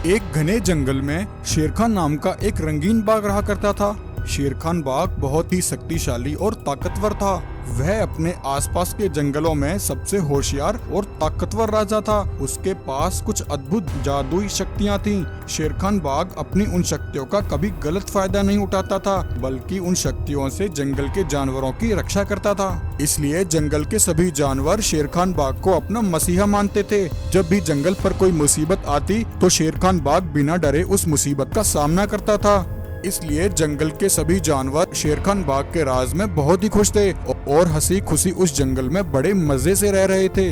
एक घने जंगल में शेर खान नाम का एक रंगीन बाघ रहा करता था। शेर खान बाघ बहुत ही शक्तिशाली और ताकतवर था। वह अपने आसपास के जंगलों में सबसे होशियार और ताकतवर राजा था। उसके पास कुछ अद्भुत जादुई शक्तियां थीं। शेर खान बाघ अपनी उन शक्तियों का कभी गलत फायदा नहीं उठाता था, बल्कि उन शक्तियों से जंगल के जानवरों की रक्षा करता था। इसलिए जंगल के सभी जानवर शेर खान बाघ को अपना मसीहा मानते थे। जब भी जंगल पर कोई मुसीबत आती तो शेर खान बाघ बिना डरे उस मुसीबत का सामना करता था। इसलिए जंगल के सभी जानवर शेर खान बाघ के राज में बहुत ही खुश थे और हंसी खुशी उस जंगल में बड़े मजे से रह रहे थे।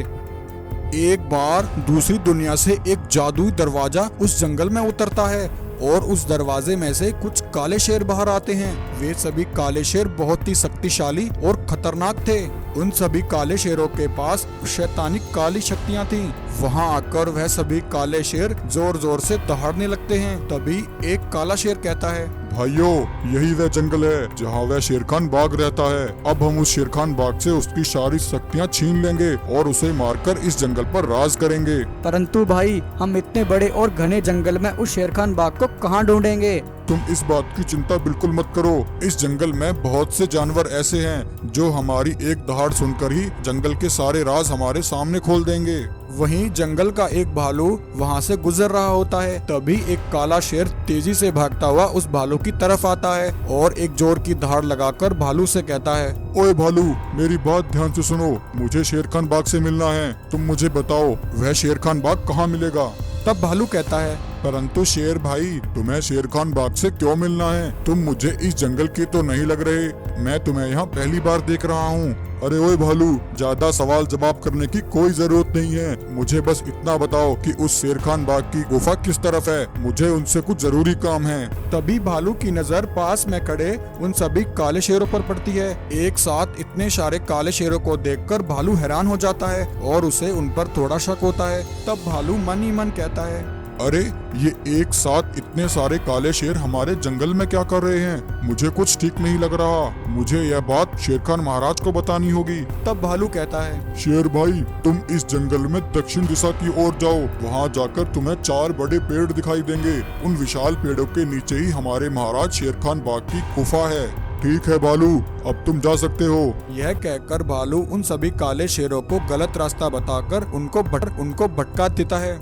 एक बार दूसरी दुनिया से एक जादुई दरवाजा उस जंगल में उतरता है और उस दरवाजे में से कुछ काले शेर बाहर आते हैं। वे सभी काले शेर बहुत ही शक्तिशाली और खतरनाक थे। उन सभी काले शेरों के पास शैतानी काली शक्तियां थीं। वहां आकर वह सभी काले शेर जोर जोर से दहाड़ने लगते हैं। तभी एक काला शेर कहता है, भाइयों, यही वह जंगल है जहाँ वह शेर खान बाघ रहता है। अब हम उस शेर खान बाघ से उसकी सारी शक्तियाँ छीन लेंगे और उसे मारकर इस जंगल पर राज करेंगे। परंतु भाई, हम इतने बड़े और घने जंगल में उस शेर खान बाघ को कहाँ ढूंढेंगे? तुम इस बात की चिंता बिल्कुल मत करो। इस जंगल में बहुत से जानवर ऐसे हैं जो हमारी एक दहाड़ सुनकर ही जंगल के सारे राज हमारे सामने खोल देंगे। वहीं जंगल का एक भालू वहां से गुजर रहा होता है। तभी एक काला शेर तेजी से भागता हुआ उस भालू की तरफ आता है और एक जोर की दहाड़ लगाकर भालू से कहता है, ओए भालू, मेरी बात ध्यान से सुनो। मुझे शेर खान बाघ से मिलना है। तुम मुझे बताओ वह शेर खान बाघ कहाँ मिलेगा? तब भालू कहता है, परंतु शेर भाई, तुम्हें शेर खान बाघ से क्यों मिलना है? तुम मुझे इस जंगल के तो नहीं लग रहे। मैं तुम्हें यहाँ पहली बार देख रहा हूँ। अरे ओए भालू, ज्यादा सवाल जवाब करने की कोई जरूरत नहीं है। मुझे बस इतना बताओ कि उस शेर खान बाघ की गुफा किस तरफ है। मुझे उनसे कुछ जरूरी काम है। तभी भालू की नजर पास में खड़े उन सभी काले शेरों पर पड़ती है। एक साथ इतने सारे काले शेरों को देखकर भालू हैरान हो जाता है और उसे उन पर थोड़ा शक होता है। तब भालू मन ही मन कहता है, अरे, ये एक साथ इतने सारे काले शेर हमारे जंगल में क्या कर रहे हैं? मुझे कुछ ठीक नहीं लग रहा। मुझे यह बात शेर खान महाराज को बतानी होगी। तब भालू कहता है, शेर भाई, तुम इस जंगल में दक्षिण दिशा की ओर जाओ। वहाँ जाकर तुम्हें 4 बड़े पेड़ दिखाई देंगे। उन विशाल पेड़ों के नीचे ही हमारे महाराज शेर खान बाघ की गुफा है। ठीक है भालू, अब तुम जा सकते हो। यह कहकर भालू उन सभी काले शेरों को गलत रास्ता बताकर उनको भटका देता है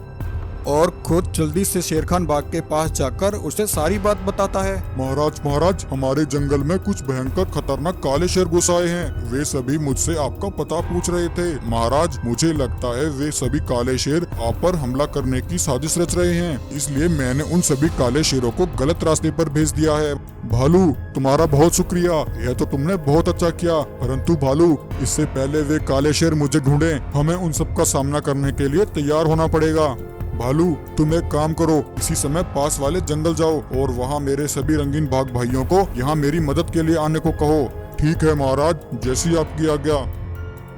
और खुद जल्दी से शेर खान बाघ के पास जाकर उसे सारी बात बताता है। महाराज, हमारे जंगल में कुछ भयंकर खतरनाक काले शेर घुस आए हैं। वे सभी मुझसे आपका पता पूछ रहे थे। महाराज, मुझे लगता है वे सभी काले शेर आप पर हमला करने की साजिश रच रहे हैं। इसलिए मैंने उन सभी काले शेरों को गलत रास्ते पर भेज दिया है। भालू, तुम्हारा बहुत शुक्रिया। यह तो तुमने बहुत अच्छा किया। परंतु भालू, इससे पहले वे काले शेर मुझे ढूंढे, हमें उन सब का सामना करने के लिए तैयार होना पड़ेगा। भालू, तुम एक काम करो, इसी समय पास वाले जंगल जाओ और वहाँ मेरे सभी रंगीन बाघ भाइयों को यहाँ मेरी मदद के लिए आने को कहो। ठीक है महाराज, जैसी आपकी आज्ञा।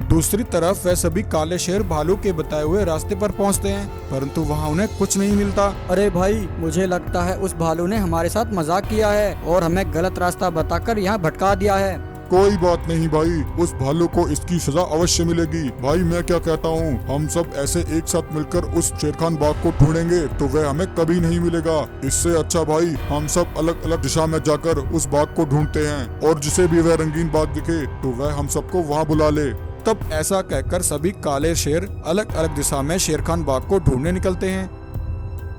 दूसरी तरफ वह सभी काले शेर भालू के बताए हुए रास्ते पर पहुँचते हैं, परंतु वहाँ उन्हें कुछ नहीं मिलता। अरे भाई, मुझे लगता है उस भालू ने हमारे साथ मजाक किया है और हमें गलत रास्ता बताकर यहाँ भटका दिया है। कोई बात नहीं भाई, उस भालू को इसकी सजा अवश्य मिलेगी। भाई, मैं क्या कहता हूँ, हम सब ऐसे एक साथ मिलकर उस शेर खान बाघ को ढूंढेंगे तो वह हमें कभी नहीं मिलेगा। इससे अच्छा भाई, हम सब अलग अलग दिशा में जाकर उस बाघ को ढूंढते हैं और जिसे भी वह रंगीन बाघ दिखे तो वह हम सबको वहाँ बुला ले। तब ऐसा कहकर सभी काले शेर अलग अलग दिशा में शेर खान बाघ को ढूंढने निकलते हैं।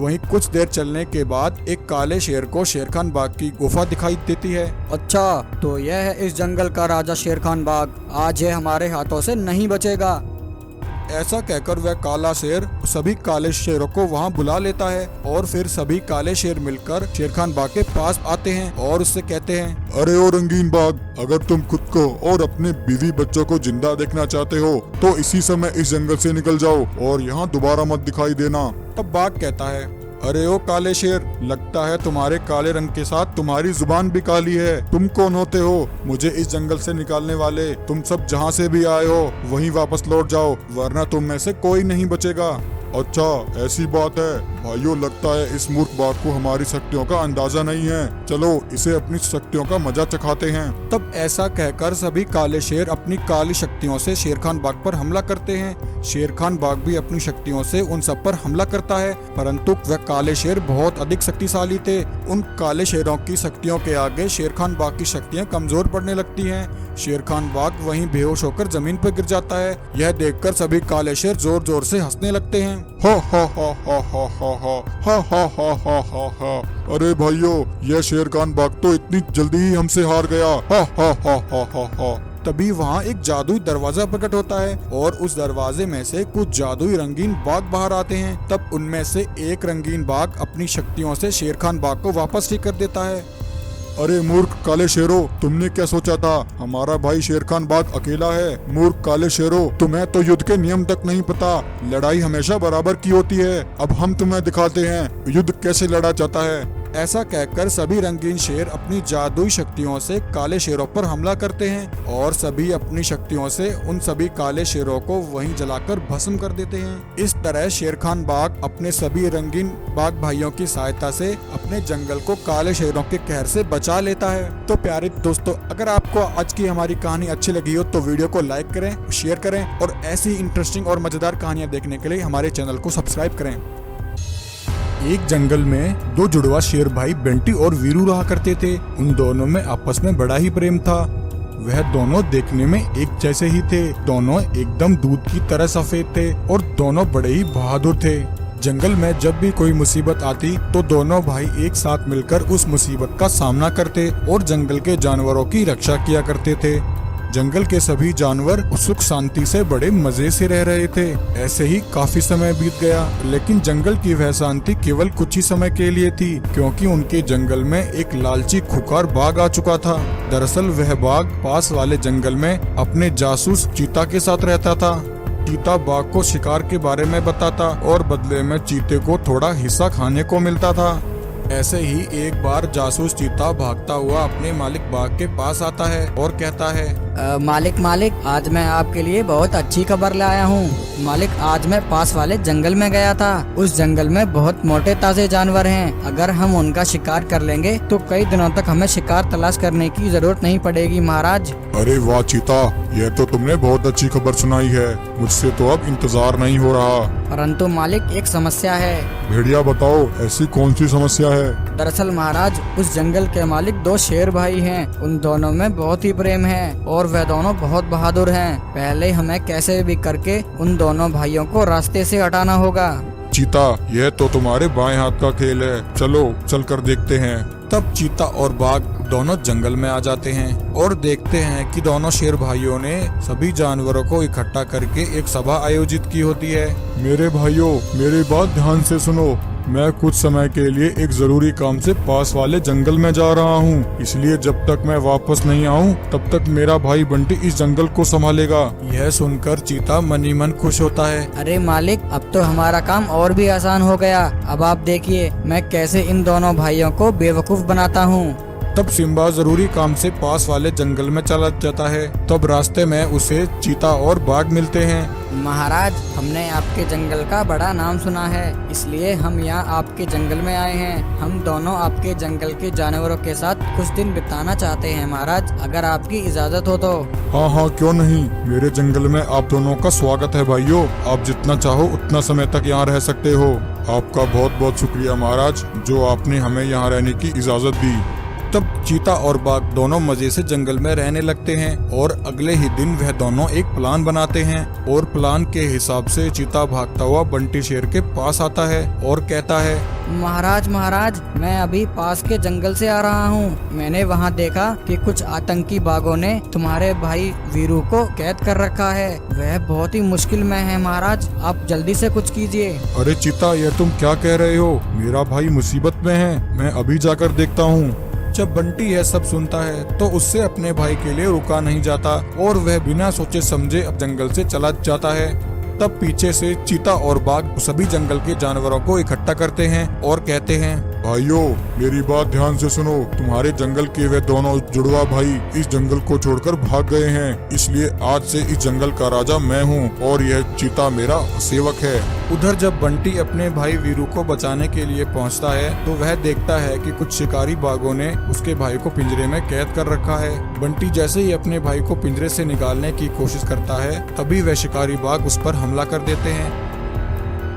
वहीं कुछ देर चलने के बाद एक काले शेर को शेर खान बाघ की गुफा दिखाई देती है। अच्छा, तो यह है इस जंगल का राजा शेर खान बाघ। आज ये हमारे हाथों से नहीं बचेगा। ऐसा कहकर वह काला शेर सभी काले शेरों को वहां बुला लेता है और फिर सभी काले शेर मिलकर शेर खान बाघ के पास आते हैं और उससे कहते हैं, अरे ओ रंगीन बाघ, अगर तुम खुद को और अपने बीवी बच्चों को जिंदा देखना चाहते हो तो इसी समय इस जंगल से निकल जाओ और यहाँ दोबारा मत दिखाई देना। तब बाघ कहता है, अरे ओ काले शेर, लगता है तुम्हारे काले रंग के साथ तुम्हारी जुबान भी काली है। तुम कौन होते हो मुझे इस जंगल से निकालने वाले? तुम सब जहाँ से भी आए हो वहीं वापस लौट जाओ, वरना तुम में से कोई नहीं बचेगा। अच्छा ऐसी बात है। भाइयों लगता है इस मूर्ख बाघ को हमारी शक्तियों का अंदाजा नहीं है। चलो इसे अपनी शक्तियों का मजा चखाते हैं। तब ऐसा कहकर सभी काले शेर अपनी काली शक्तियों से शेर खान बाघ पर हमला करते हैं। शेर खान बाघ भी अपनी शक्तियों से उन सब पर हमला करता है, परंतु वह काले शेर बहुत अधिक शक्तिशाली थे। उन काले शेरों की शक्तियों के आगे शेर खान बाघ की शक्तियाँ कमजोर पड़ने लगती हैं। शेर खान बाघ वहीं बेहोश होकर जमीन पर गिर जाता है। यह देखकर सभी काले शेर जोर जोर से हंसने लगते हैं। हा हा हा हा हा हा हा हा हा हा हा हा। अरे भाइयों यह शेर खान बाघ तो इतनी जल्दी ही हमसे हार गया। हा हा हा हा हा हा। तभी वहाँ एक जादुई दरवाजा प्रकट होता है और उस दरवाजे में से कुछ जादुई रंगीन बाघ बाहर आते हैं। तब उनमें से एक रंगीन बाघ अपनी शक्तियों से शेर खान बाघ को वापस ठीक कर देता है। अरे मूर्ख काले शेरों, तुमने क्या सोचा था हमारा भाई शेर खान बाघ अकेला है? मूर्ख काले शेरों, तुम्हें तो युद्ध के नियम तक नहीं पता। लड़ाई हमेशा बराबर की होती है। अब हम तुम्हें दिखाते हैं युद्ध कैसे लड़ा जाता है। ऐसा कहकर सभी रंगीन शेर अपनी जादुई शक्तियों से काले शेरों पर हमला करते हैं और सभी अपनी शक्तियों से उन सभी काले शेरों को वहीं जलाकर भस्म कर देते हैं। इस तरह शेर खान बाघ अपने सभी रंगीन बाघ भाइयों की सहायता से अपने जंगल को काले शेरों के कहर से बचा लेता है। तो प्यारे दोस्तों, अगर आपको आज की हमारी कहानी अच्छी लगी हो तो वीडियो को लाइक करें, शेयर करें और ऐसी इंटरेस्टिंग और मजेदार कहानियाँ देखने के लिए हमारे चैनल को सब्सक्राइब करें। एक जंगल में दो जुड़वा शेर भाई बंटी और वीरू रहा करते थे। उन दोनों में आपस में बड़ा ही प्रेम था। वह दोनों देखने में एक जैसे ही थे। दोनों एकदम दूध की तरह सफेद थे और दोनों बड़े ही बहादुर थे। जंगल में जब भी कोई मुसीबत आती तो दोनों भाई एक साथ मिलकर उस मुसीबत का सामना करते और जंगल के जानवरों की रक्षा किया करते थे। जंगल के सभी जानवर सुख शांति से बड़े मजे से रह रहे थे। ऐसे ही काफी समय बीत गया, लेकिन जंगल की वह शांति केवल कुछ ही समय के लिए थी, क्योंकि उनके जंगल में एक लालची खुखार बाघ आ चुका था। दरअसल वह बाघ पास वाले जंगल में अपने जासूस चीता के साथ रहता था। चीता बाघ को शिकार के बारे में बताता और बदले में चीते को थोड़ा हिस्सा खाने को मिलता था। ऐसे ही एक बार जासूस चीता भागता हुआ अपने मालिक बाघ के पास आता है और कहता है, मालिक आज मैं आपके लिए बहुत अच्छी खबर लाया हूँ। मालिक आज मैं पास वाले जंगल में गया था। उस जंगल में बहुत मोटे ताजे जानवर हैं। अगर हम उनका शिकार कर लेंगे तो कई दिनों तक हमें शिकार तलाश करने की जरूरत नहीं पड़ेगी महाराज। अरे वाह चीता, यह तो तुमने बहुत अच्छी खबर सुनाई है। मुझसे तो अब इंतजार नहीं हो रहा। परंतु मालिक एक समस्या है। भेड़िया बताओ, ऐसी कौन सी समस्या है? दरअसल महाराज उस जंगल के मालिक दो शेर भाई हैं। उन दोनों में बहुत ही प्रेम है और वह दोनों बहुत बहादुर हैं। पहले हमें कैसे भी करके उन दोनों भाइयों को रास्ते से हटाना होगा। चीता, यह तो तुम्हारे बाएं हाथ का खेल है। चलो चल कर देखते हैं। तब चीता और बाघ दोनों जंगल में आ जाते हैं और देखते हैं कि दोनों शेर भाइयों ने सभी जानवरों को इकट्ठा करके एक सभा आयोजित की होती है। मेरे भाइयों, मेरी बात ध्यान से सुनो। मैं कुछ समय के लिए एक जरूरी काम से पास वाले जंगल में जा रहा हूँ, इसलिए जब तक मैं वापस नहीं आऊँ तब तक मेरा भाई बंटी इस जंगल को संभालेगा। यह सुनकर चीता मन ही मन खुश होता है। अरे मालिक, अब तो हमारा काम और भी आसान हो गया। अब आप देखिए मैं कैसे इन दोनों भाइयों को बेवकूफ बनाता हूँ। तब सिम्बा जरूरी काम से पास वाले जंगल में चला जाता है। तब रास्ते में उसे चीता और बाघ मिलते हैं। महाराज, हमने आपके जंगल का बड़ा नाम सुना है, इसलिए हम यहाँ आपके जंगल में आए हैं। हम दोनों आपके जंगल के जानवरों के साथ कुछ दिन बिताना चाहते हैं महाराज, अगर आपकी इजाजत हो तो। हाँ, क्यों नहीं। मेरे जंगल में आप दोनों का स्वागत है भाइयों। आप जितना चाहो उतना समय तक यहाँ रह सकते हो। आपका बहुत बहुत शुक्रिया महाराज, जो आपने हमें यहाँ रहने की इजाजत दी। तब चीता और बाघ दोनों मजे से जंगल में रहने लगते हैं और अगले ही दिन वह दोनों एक प्लान बनाते हैं और प्लान के हिसाब से चीता भागता हुआ बंटी शेर के पास आता है और कहता है, महाराज मैं अभी पास के जंगल से आ रहा हूँ। मैंने वहाँ देखा कि कुछ आतंकी बाघों ने तुम्हारे भाई वीरू को कैद कर रखा है। वह बहुत ही मुश्किल में है महाराज, आप जल्दी से कुछ कीजिए। अरे चीता, यह तुम क्या कह रहे हो? मेरा भाई मुसीबत में है, मैं अभी जाकर देखता हूँ। जब बंटी यह सब सुनता है तो उससे अपने भाई के लिए रुका नहीं जाता और वह बिना सोचे समझे अब जंगल से चला जाता है। तब पीछे से चीता और बाघ सभी जंगल के जानवरों को इकट्ठा करते हैं और कहते हैं, भाइयों, मेरी बात ध्यान से सुनो। तुम्हारे जंगल के वे दोनों जुड़वा भाई इस जंगल को छोड़कर भाग गए हैं, इसलिए आज से इस जंगल का राजा मैं हूँ और यह चीता मेरा सेवक है। उधर जब बंटी अपने भाई वीरू को बचाने के लिए पहुंचता है तो वह देखता है कि कुछ शिकारी बाघों ने उसके भाई को पिंजरे में कैद कर रखा है। बंटी जैसे ही अपने भाई को पिंजरे से निकालने की कोशिश करता है, तभी वह शिकारी बाघ उस पर हमला कर देते हैं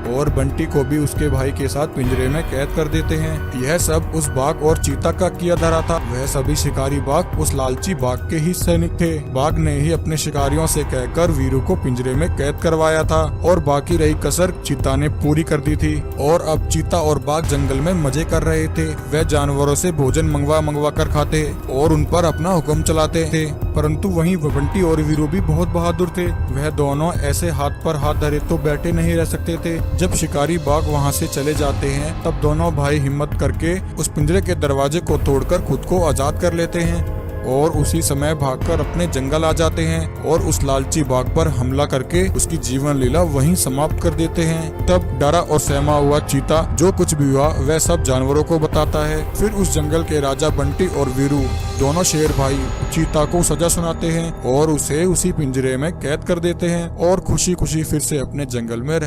और बंटी को भी उसके भाई के साथ पिंजरे में कैद कर देते हैं। यह सब उस बाघ और चीता का किया धरा था। वह सभी शिकारी बाघ उस लालची बाघ के ही सैनिक थे। बाघ ने ही अपने शिकारियों से कहकर वीरू को पिंजरे में कैद करवाया था और बाकी रही कसर चीता ने पूरी कर दी थी। और अब चीता और बाघ जंगल में मजे कर रहे थे। वह जानवरों से भोजन मंगवा कर खाते और उन पर अपना हुक्म चलाते थे। परंतु वहीं बंटी और वीरू भी बहुत बहादुर थे। वह दोनों ऐसे हाथ पर हाथ धरे तो बैठे नहीं रह सकते थे। जब शिकारी बाघ वहां से चले जाते हैं तब दोनों भाई हिम्मत करके उस पिंजरे के दरवाजे को तोड़कर खुद को आजाद कर लेते हैं और उसी समय भागकर अपने जंगल आ जाते हैं और उस लालची बाघ पर हमला करके उसकी जीवन लीला वहीं समाप्त कर देते हैं। तब डरा और सहमा हुआ चीता जो कुछ भी हुआ वह सब जानवरों को बताता है। फिर उस जंगल के राजा बंटी और वीरू दोनों शेर भाई चीता को सजा सुनाते हैं और उसे उसी पिंजरे में कैद कर देते हैं और खुशी खुशी फिर से अपने जंगल में